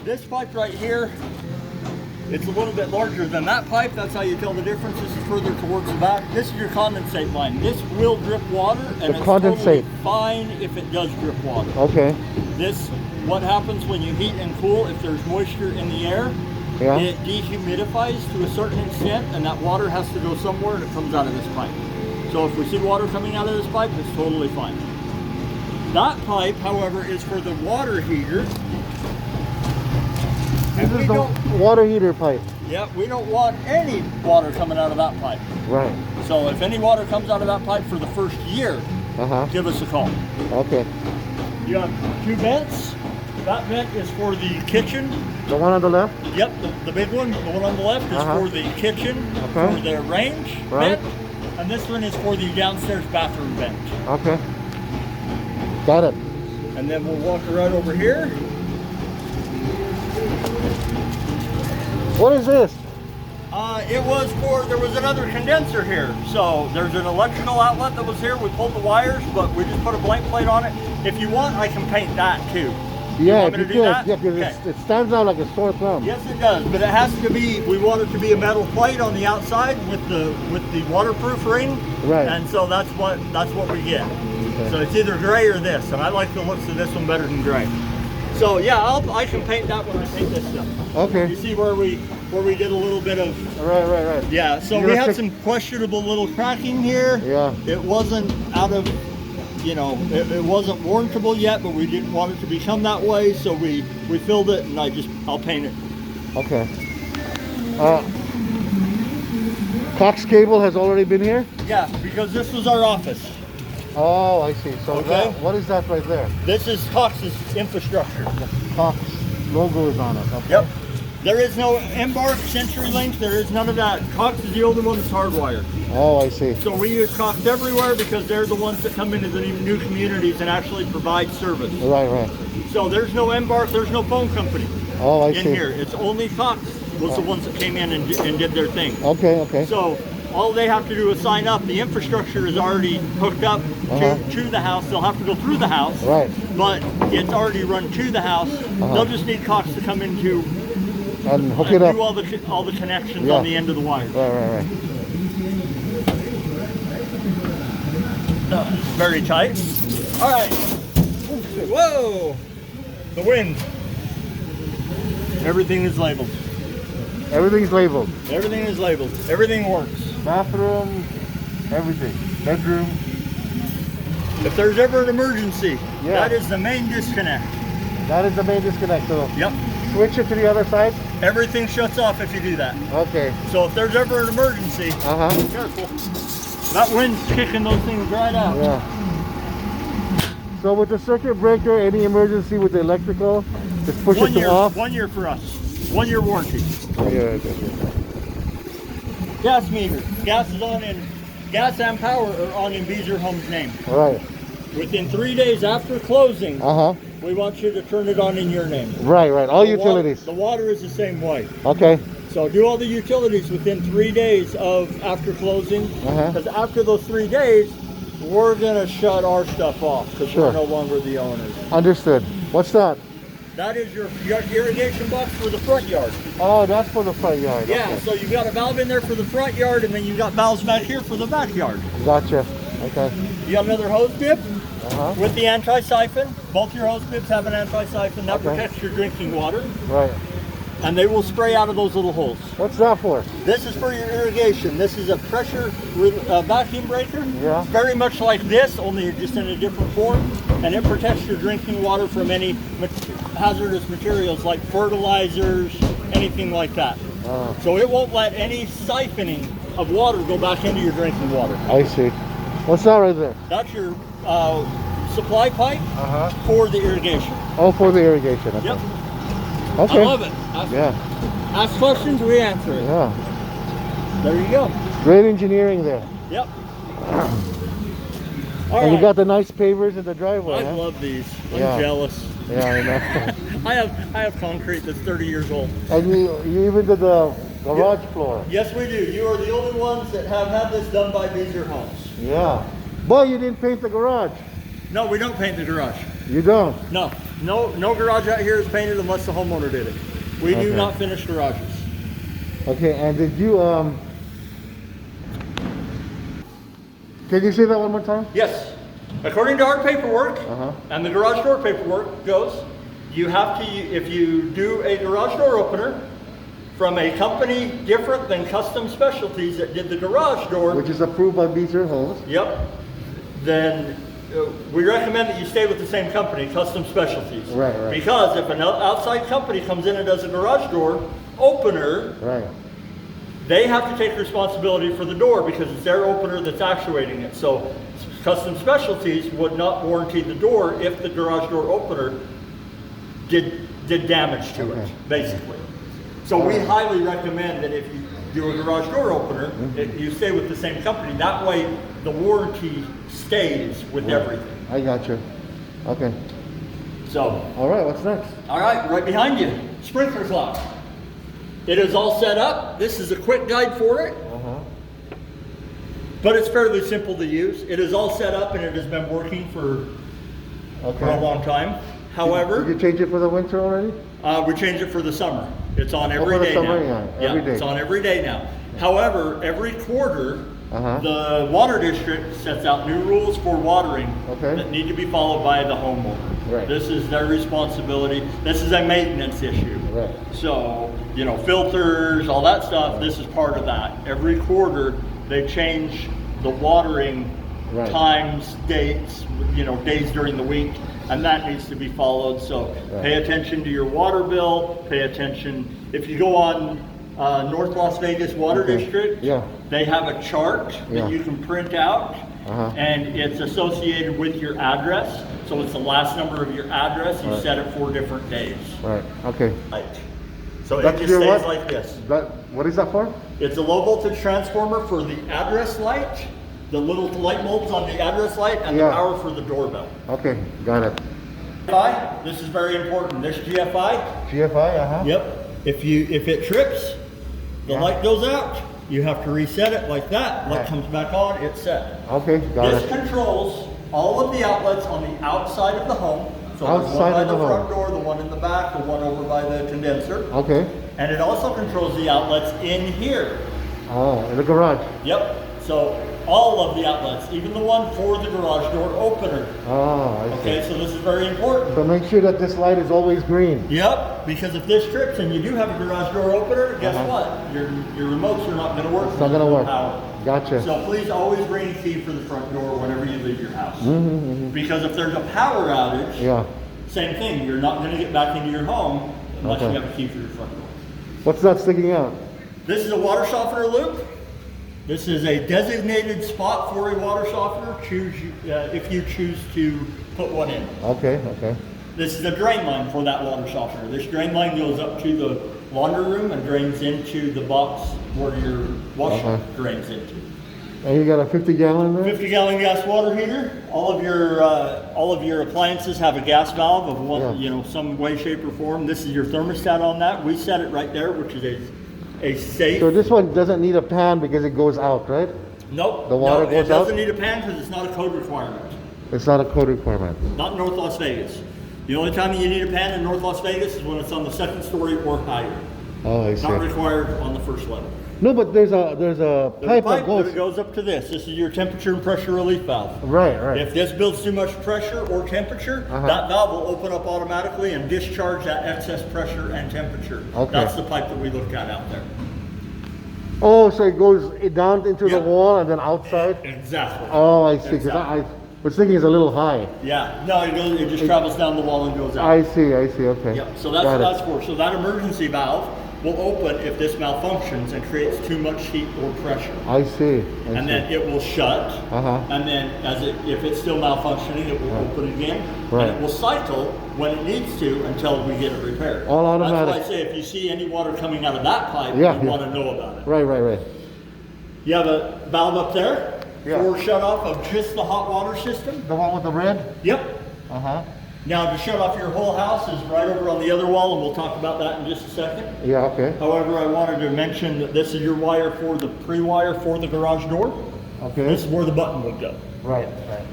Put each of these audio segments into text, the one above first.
this pipe right here, it's a little bit larger than that pipe. That's how you tell the difference. This is further towards the back. This is your condensate line. This will drip water, and it's totally fine if it does drip water. Okay. This, what happens when you heat and cool, if there's moisture in the air, it dehumidifies to a certain extent, and that water has to go somewhere, and it comes out of this pipe. So if we see water coming out of this pipe, it's totally fine. That pipe, however, is for the water heater. This is the water heater pipe. Yeah, we don't want any water coming out of that pipe. Right. So if any water comes out of that pipe for the first year, give us a call. Okay. You have 2 vents. That vent is for the kitchen. The one on the left? Yep, the big one, the one on the left is for the kitchen, for the range vent. And this one is for the downstairs bathroom vent. Okay. Got it. And then we'll walk right over here. What is this? It was for, there was another condenser here. So there's an electrical outlet that was here. We pulled the wires, but we just put a blank plate on it. If you want, I can paint that too. Yeah, if you could. Yeah, because it stands out like a sore thumb. Yes, it does, but it has to be, we want it to be a metal plate on the outside with the waterproof ring. Right. And so that's what we get. Okay. So it's either gray or this, and I like the looks of this one better than gray. So yeah, I can paint that when I paint this stuff. Okay. You see where we did a little bit of. Right. Yeah. So we had some questionable little cracking here. Yeah. It wasn't out of, you know, it wasn't warrantable yet, but we didn't want it to become that way, so we filled it, and I'll paint it. Okay. Cox Cable has already been here? Yeah, because this was our office. Oh, I see. So what is that right there? This is Cox's infrastructure. The Cox logo is on it. Okay. Yep. There is no Embark, CenturyLink, there is none of that. Cox is the only one that's hardwired. Oh, I see. So we use Cox everywhere because they're the ones that come into the new communities and actually provide service. Right. So there's no Embark, there's no phone company in here. It's only Cox was the ones that came in and did their thing. Okay. So all they have to do is sign up. The infrastructure is already hooked up to the house. They'll have to go through the house, but it's already run to the house. They'll just need Cox to come into and hook it up. Do all the connections on the end of the wire. Right. Very tight. All right. Whoa! The wind. Everything is labeled. Everything's labeled. Everything is labeled. Everything works. Bathroom, everything. Bedroom. If there's ever an emergency, that is the main disconnect. That is the main disconnect. So yep. Switch it to the other side. Everything shuts off if you do that. Okay. So if there's ever an emergency, careful. That wind's kicking those things right out. Yeah. So with the circuit breaker, any emergency with the electrical, just push it to off? 1 year for us. 1 year warranty. Okay. Gas meter. Gas is on in, gas and power are on in Beezer Homes' name. All right. Within 3 days after closing, we want you to turn it on in your name. Right. All utilities. The water is the same way. Okay. So do all the utilities within 3 days of after closing, because after those 3 days, we're gonna shut our stuff off because we're no longer the owners. Understood. What's that? That is your irrigation box for the front yard. Oh, that's for the front yard. Yeah, so you've got a valve in there for the front yard, and then you've got valves back here for the backyard. Gotcha. Okay. You got another hose bib with the anti-siphon. Both your hose bibs have an anti-siphon that protects your drinking water. Right. And they will spray out of those little holes. What's that for? This is for your irrigation. This is a pressure vacuum breaker. Yeah. Very much like this, only just in a different form. And it protects your drinking water from any hazardous materials like fertilizers, anything like that. So it won't let any siphoning of water go back into your drinking water. I see. What's that right there? That's your supply pipe for the irrigation. Oh, for the irrigation. Okay. Yep. Okay. I love it. Ask questions, we answer it. Yeah. There you go. Great engineering there. Yep. And you got the nice pavers in the driveway. I love these. I'm jealous. Yeah, I know. I have concrete that's 30 years old. And you even did the garage floor. Yes, we do. You are the only ones that have had this done by Beezer Homes. Yeah. But you didn't paint the garage. No, we don't paint the garage. You don't? No. No garage out here is painted unless the homeowner did it. We do not finish garages. Okay, and did you can you say that one more time? Yes. According to our paperwork and the garage door paperwork goes, you have to, if you do a garage door opener from a company different than Custom Specialties that did the garage door, which is approved by Beecher Homes. Yep. Then we recommend that you stay with the same company, Custom Specialties. Right. Because if an outside company comes in and does a garage door opener, they have to take responsibility for the door because it's their opener that's actuating it. So Custom Specialties would not warranty the door if the garage door opener did damage to it, basically. So we highly recommend that if you do a garage door opener, you stay with the same company. That way the warranty stays with everything. I got you. Okay. So. All right, what's next? All right, right behind you, sprinkler clock. It is all set up. This is a quick guide for it. But it's fairly simple to use. It is all set up and it has been working for a long time. However, did you change it for the winter already? We changed it for the summer. It's on every day now. Every day. It's on every day now. However, every quarter, the water district sets out new rules for watering that need to be followed by the homeowner. This is their responsibility. This is a maintenance issue. So, you know, filters, all that stuff, this is part of that. Every quarter, they change the watering times, dates, you know, days during the week, and that needs to be followed. So pay attention to your water bill, pay attention. If you go on North Las Vegas Water District, they have a chart that you can print out, and it's associated with your address. So it's the last number of your address. You set it for different days. Okay. So it just stays like this. What is that for? It's a low voltage transformer for the address light, the little light bulbs on the address light, and the power for the doorbell. Okay, got it. GFI, this is very important. This GFI. GFI, Yep. If it trips, the light goes out. You have to reset it like that. Light comes back on, it's set. Okay, got it. This controls all of the outlets on the outside of the home. So there's one by the front door, the one in the back, the one over by the condenser. Okay. And it also controls the outlets in here. Oh, in the garage. Yep. So all of the outlets, even the one for the garage door opener. Oh, I see. Okay, so this is very important. So make sure that this light is always green. Yep, because if this trips and you do have a garage door opener, guess what? Your remotes are not going to work. It's not going to work. Power. Gotcha. So please always bring a key for the front door whenever you leave your house. Because if there's a power outage, same thing. You're not going to get back into your home unless you have a key for your front door. What's that sticking out? This is a water softener loop. This is a designated spot for a water softener. If you choose to put one in. Okay. This is a drain line for that water softener. This drain line goes up to the laundry room and drains into the box where your washer drains into. And you got a 50-gallon there? 50-gallon gas water heater. All of your appliances have a gas valve of one, some way, shape, or form. This is your thermostat on that. We set it right there, which is a safe. So this one doesn't need a pan because it goes out, right? Nope. The water goes out? It doesn't need a pan because it's not a code requirement. It's not a code requirement. Not in North Las Vegas. The only time you need a pan in North Las Vegas is when it's on the second story or higher. Oh, I see. Not required on the first level. No, but there's a pipe that goes up to this. This is your temperature and pressure relief valve. Right. If this builds too much pressure or temperature, that valve will open up automatically and discharge that excess pressure and temperature. Okay. That's the pipe that we looked at out there. Oh, so it goes down into the wall and then outside? Exactly. Oh, I see. Because I was thinking it's a little high. Yeah. No, it just travels down the wall and goes out. I see. Okay. Yep. So that's what that's for. So that emergency valve will open if this malfunctions and creates too much heat or pressure. I see. Then it will shut. And then if it's still malfunctioning, it will open again. And it will cycle when it needs to until we get it repaired. All automatic. That's why I say if you see any water coming out of that pipe, you want to know about it. Right. You have a valve up there for shut off of just the hot water system. The one with the red? Yep. Now to shut off your whole house is right over on the other wall, and we'll talk about that in just a second. Yeah, okay. However, I wanted to mention that this is your wire for the pre-wire for the garage door. Okay. This is where the button would go. Right.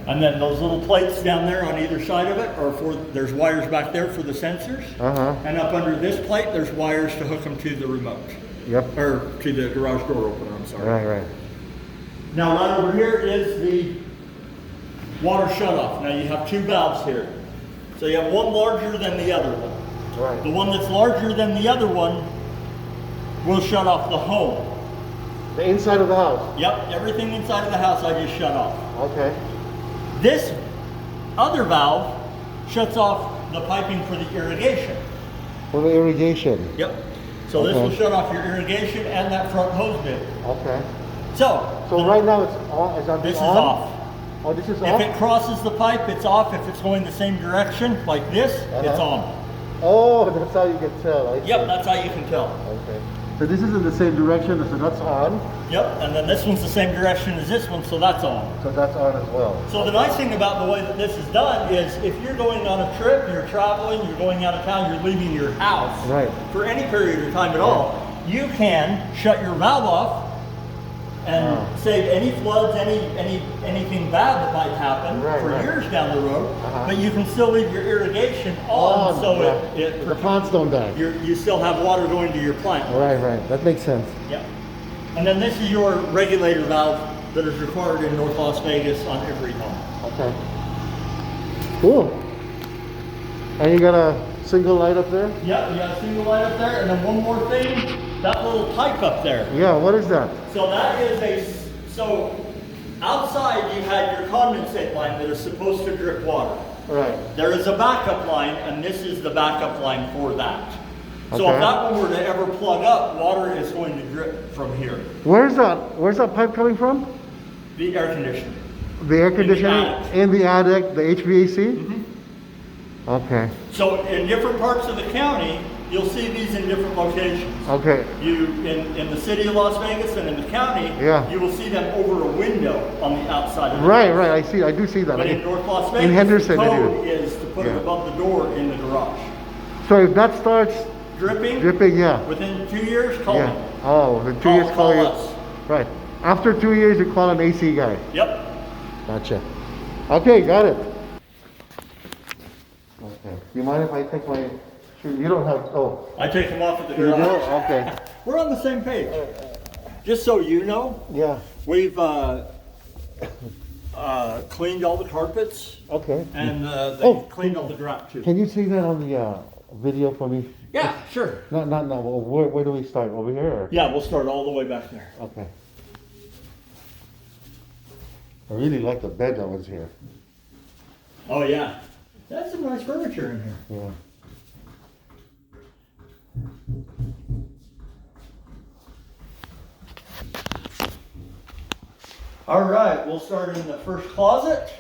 And then those little plates down there on either side of it are there's wires back there for the sensors. And up under this plate, there's wires to hook them to the remote. Yep. Or to the garage door opener, I'm sorry. Right. Now right over here is the water shutoff. Now you have two valves here. So you have one larger than the other one. Right. The one that's larger than the other one will shut off the home. The inside of the house? Yep, everything inside of the house I just shut off. Okay. This other valve shuts off the piping for the irrigation. For the irrigation? Yep. So this will shut off your irrigation and that front hose bit. Okay. So right now it's on. This is off. Oh, this is off? If it crosses the pipe, it's off. If it's going the same direction, like this, it's on. Oh, that's how you can tell. Yep, that's how you can tell. Okay. So this is in the same direction, so that's on. Yep, and then this one's the same direction as this one, so that's on. So that's on as well. So the nice thing about the way that this is done is if you're going on a trip, you're traveling, you're going out of town, you're leaving your house for any period of time at all, you can shut your valve off and save any floods, anything bad that might happen for years down the road. But you can still leave your irrigation on, so the plants don't die. You still have water going to your plant. Right. That makes sense. Yep. And then this is your regulator valve that is required in North Las Vegas on every home. Okay. Cool. And you got a single light up there? Yep, you got a single light up there, and then one more thing. That little pipe up there. Yeah, what is that? So that is so outside you had your condensate line that is supposed to drip water. Right. There is a backup line, and this is the backup line for that. So if that one were to ever plug up, water is going to drip from here. Where's that pipe coming from? The air conditioning. The air conditioning in the attic, the HVAC? Okay. So in different parts of the county, you'll see these in different locations. Okay. You in the city of Las Vegas and in the county, you will see them over a window on the outside of the house. I do see that. But in North Las Vegas, in Henderson, the code is to put it above the door in the garage. So if that starts dripping, within 2 years, call me. Oh, the 2 years call us. Right. After 2 years, you call an AC guy. Yep. Gotcha. Okay, got it. Okay. You mind if I take my shoes? You don't have. Oh. I take them off at the garage. You do? Okay. We're on the same page. Just so you know. Yeah. We've cleaned all the carpets. Okay. And they cleaned all the drop too. Can you see that on the video for me? Yeah, sure. No. Well, where do we start? Over here? Or? Yeah, we'll start all the way back there. Okay. I really like the bed that was here. Oh yeah. That's some nice furniture in here. Yeah. All right, we'll start in the first closet.